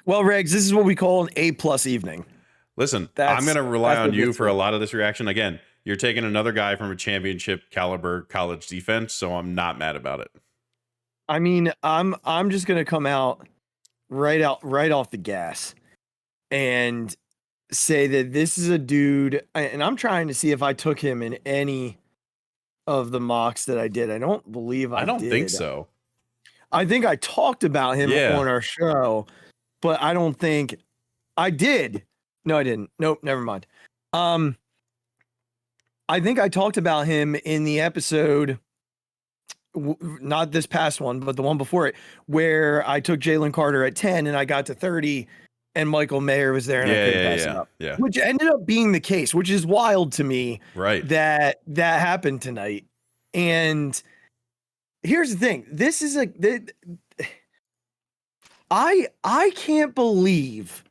Well, Regz, this is what we call an A+ evening. Listen, I'm going to rely on you for a lot of this reaction. Again, you're taking another guy from a championship caliber college defense, so I'm not mad about it. I mean, I'm just going to come out right off the gas and say that this is a dude, and I'm trying to see if I took him in any of the mocks that I did. I don't believe I don't did. think so. I think I talked about him on our show, but I don't think I did. No, I didn't. Nope, never mind. I think I talked about him in the episode, not this past one, but the one before it, where I took Jalen Carter at 10 and I got to 30 and Michael Mayer was there and I couldn't pass it up. Yeah. Which ended up being the case, which is wild to me. Right. That happened tonight. And here's the thing. This is I can't believe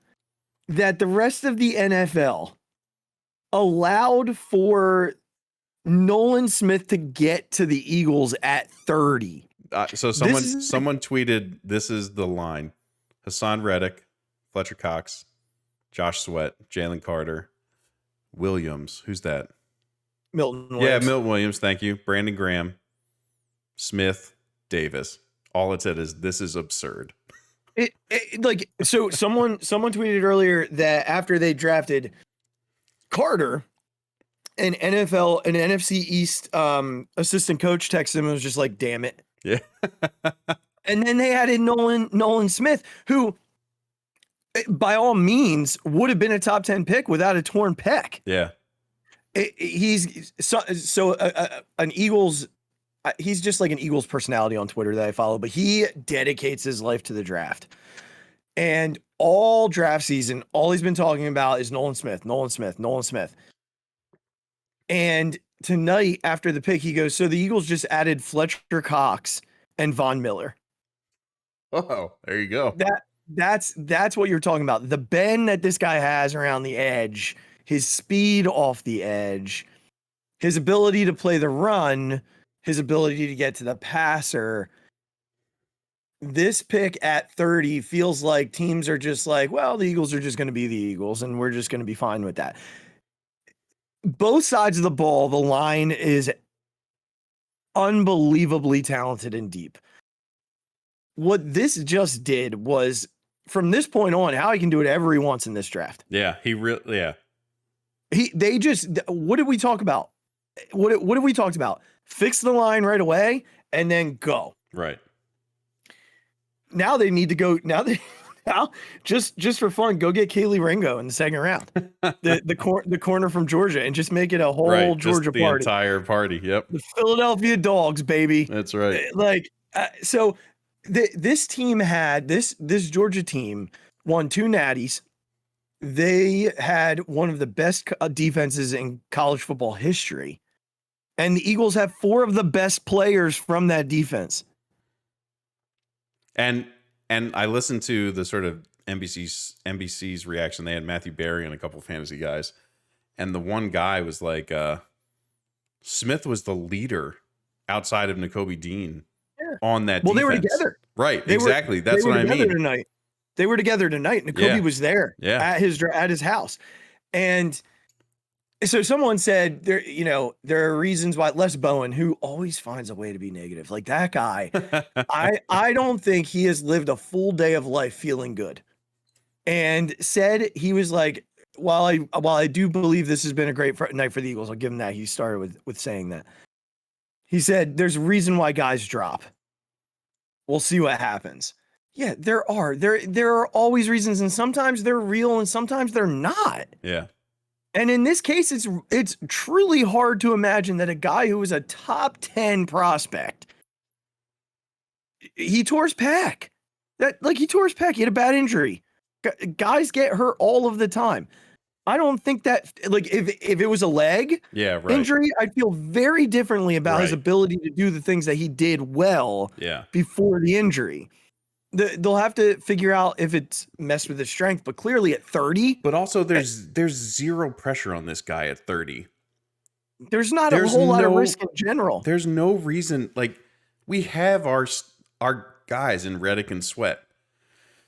that the rest of the NFL allowed for Nolan Smith to get to the Eagles at 30. So someone tweeted, this is the line: Hassan Reddick, Fletcher Cox, Josh Sweat, Jalen Carter, Williams. Who's that? Milton Williams. Yeah, Milton Williams. Thank you. Brandon Graham, Smith, Davis. All it said is, this is absurd. So someone tweeted earlier that after they drafted Carter, an NFC East assistant coach texted him and was just like, damn it. Yeah. And then they added Nolan Smith, who by all means would have been a top 10 pick without a torn pec. Yeah. He's an Eagles. He's just like an Eagles personality on Twitter that I follow, but he dedicates his life to the draft. And all draft season, all he's been talking about is Nolan Smith. And tonight after the pick, he goes, so the Eagles just added Fletcher Cox and Von Miller. Oh, there you go. That's what you're talking about. The bend that this guy has around the edge, his speed off the edge, his ability to play the run, his ability to get to the passer. This pick at 30 feels like teams are just like, well, the Eagles are just going to be the Eagles and we're just going to be fine with that. Both sides of the ball, the line is unbelievably talented and deep. What this just did was, from this point on, how he can do whatever he wants in this draft. Yeah, What did we talk about? What have we talked about? Fix the line right away and then go. Right. Now they need to go. Now just for fun, go get Kaylee Ringo in the second round, the corner from Georgia, and just make it a whole Georgia the party. Entire party. Yep. The Philadelphia Dogs, baby. That's right. So this team had this Georgia team won 2 natties. They had one of the best defenses in college football history. And the Eagles have 4 of the best players from that defense. And I listened to the sort of NBC's reaction. They had Matthew Berry and a couple of fantasy guys. And the one guy was like, Smith was the leader outside of Nakobe Dean on that defense. They were together. Right, exactly. That's what I mean. They were together tonight. Nakobe was there at his house. And so someone said there are reasons why Les Bowen, who always finds a way to be negative, like that guy, I don't think he has lived a full day of life feeling good. And said he was like, while I do believe this has been a great night for the Eagles, I'll give him that. He started with saying that. He said there's a reason why guys drop. We'll see what happens. Yeah, there are always reasons, and sometimes they're real and sometimes they're not. Yeah. And in this case, it's truly hard to imagine that a guy who was a top 10 prospect, he tore his pec. He tore his pec. He had a bad injury. Guys get hurt all of the time. I don't think that, if it was a leg injury, I'd feel very differently about his ability to do the things that he did well before the injury. They'll have to figure out if it's messed with his strength, but clearly at 30. But also there's zero pressure on this guy at 30. There's not a whole lot of risk in general. There's no reason. Like, we have our guys in Reddick and Sweat.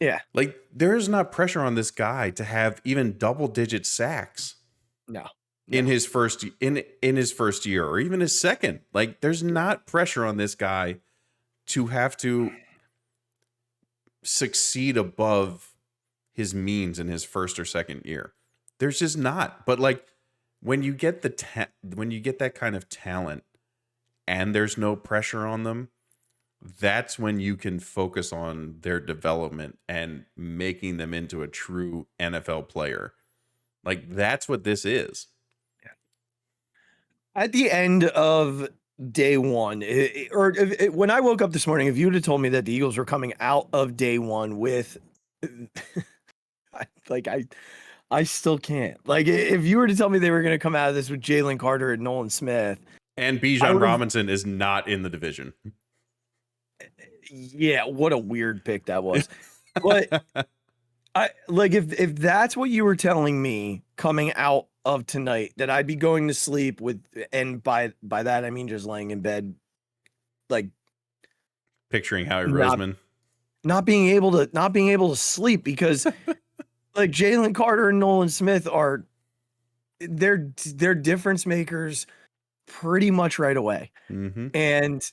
Yeah. Like, there's not pressure on this guy to have even double-digit sacks. No. In his first year, or even his second. Like, there's not pressure on this guy to have to succeed above his means in his first or second year. There's just not. But like, when you get when you get that kind of talent and there's no pressure on them, that's when you can focus on their development and making them into a true NFL player. Like, that's what this is. At the end of day one, when I woke up this morning, if you would have told me that the Eagles were coming out of day one with, I still can't. Like, if you were to tell me they were going to come out of this with Jalen Carter and Nolan Smith, and Bijan Robinson is not in the division. Yeah, what a weird pick that was. But I like if that's what you were telling me coming out of tonight, that I'd be going to sleep with, and by that I mean just laying in bed, like picturing Howie Roseman not being able to sleep, because like Jalen Carter and Nolan Smith they're difference makers pretty much right away. Mm-hmm. And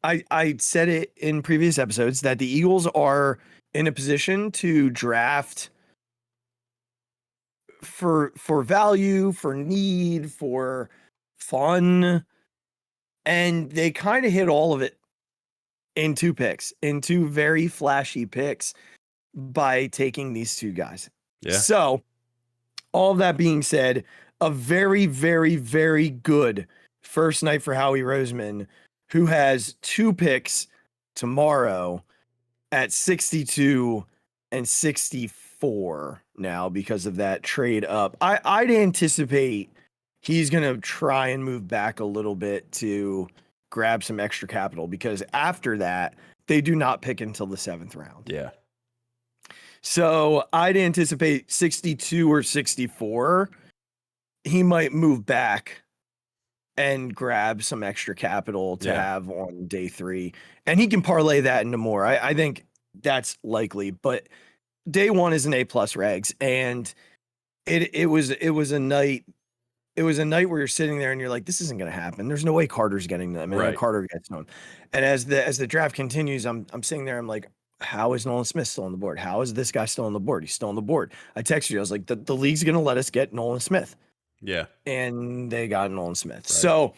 I said it in previous episodes that the Eagles are in a position to draft for value, for need, for fun, and they kind of hit all of it in two very flashy picks by taking these two guys. Yeah. So, all of that being said, a very, very, very good first night for Howie Roseman, who has two picks tomorrow at 62 and 64 now because of that trade up. I'd anticipate he's going to try and move back a little bit to grab some extra capital, because after that, they do not pick until the 7th round. Yeah. So I'd anticipate 62 or 64. He might move back and grab some extra capital to have on day 3. And he can parlay that into more. I think that's likely, but day 1 is an A+ Regz. And it was a night where you're sitting there and you're like, this isn't going to happen. There's no way Carter's getting them. And then Carter gets them. And as the draft continues, I'm sitting there, I'm like, how is Nolan Smith still on the board? How is this guy still on the board? He's still on the board. I texted you. I was like, the league's going to let us get Nolan Smith. Yeah. And they got Nolan Smith. Right. So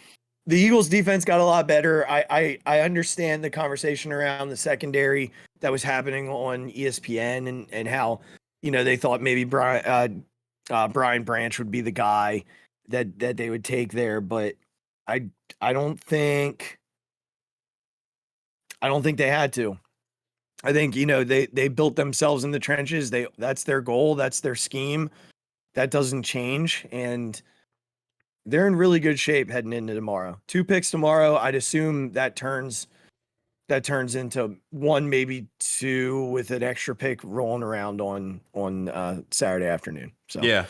the Eagles defense got a lot better. I understand the conversation around the secondary that was happening on ESPN and how, they thought maybe Brian Branch would be the guy that they would take there. But I don't think they had to. I think, they built themselves in the trenches. That's their goal. That's their scheme. That doesn't change. And they're in really good shape heading into tomorrow. 2 picks tomorrow. I'd assume that turns into 1, maybe 2, with an extra pick rolling around on Saturday afternoon. So yeah,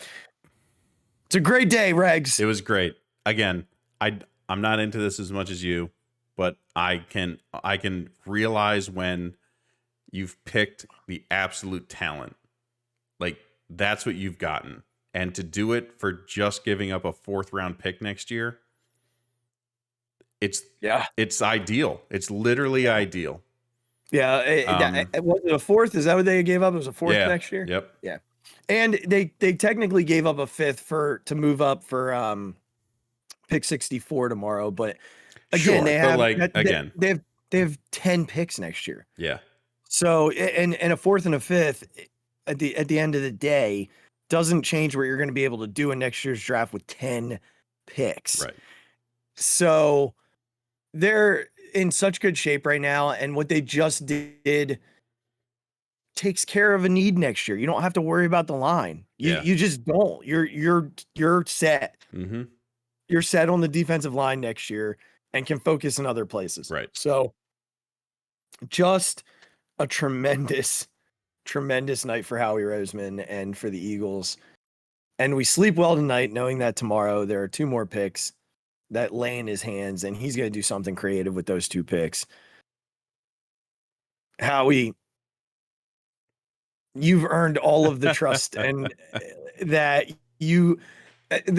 it's a great day, Regz. It was great. Again, I'm not into this as much as you, but I can realize when you've picked the absolute talent. Like, that's what you've gotten. And to do it for just giving up a 4th round pick next year, it's ideal. It's literally ideal. Yeah. Was it a 4th? Is that what they gave up? It was a 4th next year? Yep. Yeah. And they technically gave up a 5th to move up for pick 64 tomorrow. But again, they have 10 picks next year. Yeah. So and a 4th and a 5th at the end of the day doesn't change what you're going to be able to do in next year's draft with 10 picks. Right. So they're in such good shape right now, and what they just did takes care of a need next year. You don't have to worry about the line. You just don't. You're set. Mm-hmm. You're set on the defensive line next year and can focus in other places. Right. So just a tremendous night for Howie Roseman and for the Eagles. And we sleep well tonight knowing that tomorrow there are 2 more picks that lay in his hands, and he's going to do something creative with those 2 picks. Howie, You've earned all of the trust and that you.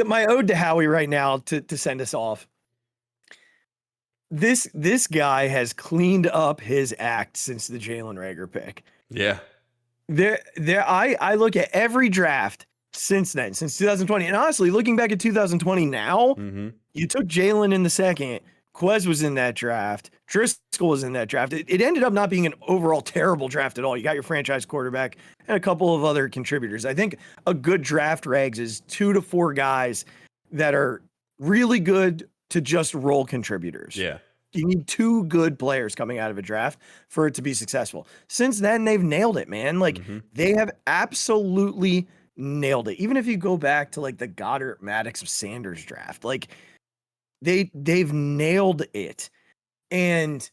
My ode to Howie right now to send us off. This guy has cleaned up his act since the Jalen Reagor pick. Yeah. I look at every draft since then, since 2020. And honestly, looking back at 2020 now, you took Jalen in the second. Quez was in that draft. Driscoll was in that draft. It ended up not being an overall terrible draft at all. You got your franchise quarterback and a couple of other contributors. I think a good draft, Regs, is 2 to 4 guys that are really good to just role contributors. Yeah. You need 2 good players coming out of a draft for it to be successful. Since then, they've nailed it, man. Like, they have absolutely nailed it. Even if you go back to like the Goddard, Maddox, Sanders draft, like they've nailed it. And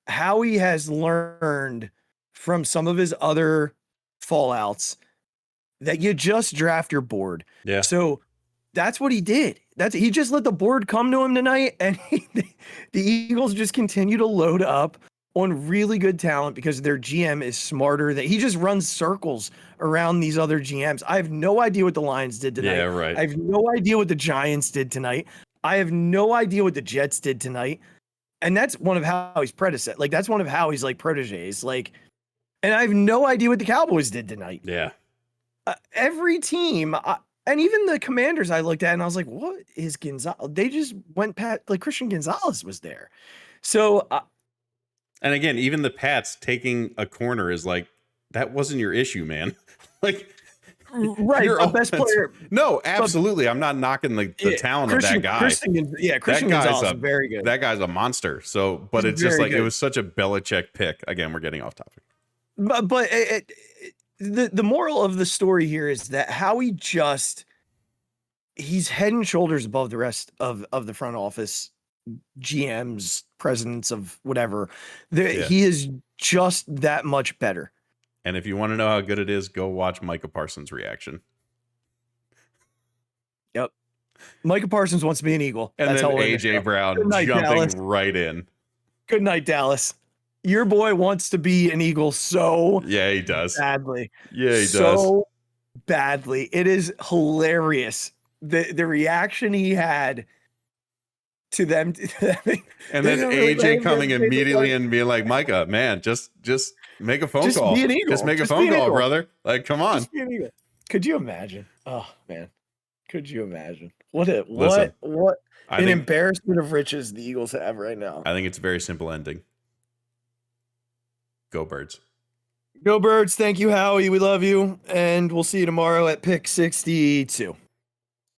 Howie has learned from some of his other fallouts that you just draft your board. Yeah. So that's what he did. He just let the board come to him tonight, and the Eagles just continue to load up on really good talent because their GM is smarter. That he just runs circles around these other GMs. I have no idea what the Lions did tonight. Yeah, right. I have no idea what the Giants did tonight. I have no idea what the Jets did tonight. And that's one of Howie's predecessors. Like, that's one of Howie's like proteges. Like, and I have no idea what the Cowboys did tonight. Yeah. Every team, and even the Commanders, I looked at and I was like, what is Gonzalez? They just went like Christian Gonzalez was there. So, and again, even the Pats taking a corner is like, that wasn't your issue, man. Like, right, your best player. No, absolutely. I'm not knocking the talent of that guy. Christian Gonzalez is very good. That guy's a monster. So, but it's just like, it was such a Belichick pick. Again, we're getting off topic. But the moral of the story here is that Howie he's head and shoulders above the rest of the front office, GMs, presidents of whatever. He is just that much better. And if you want to know how good it is, go watch Micah Parsons' reaction. Yep. Micah Parsons wants to be an Eagle. And that's then AJ Brown jumping Dallas. Right in. Good night, Dallas. Your boy wants to be an Eagle so he does. Badly. Yeah, he does. So badly. It is hilarious. The reaction he had to them. And then AJ coming immediately and being like, Micah, man, just make a phone call. Be an Eagle. Just make a phone call, brother. Like, come on. Could you imagine? Oh man. Could you imagine? What an embarrassment of riches the Eagles have right now. I think it's a very simple ending. Go Birds. Go Birds. Thank you, Howie. We love you. And we'll see you tomorrow at Pick 62.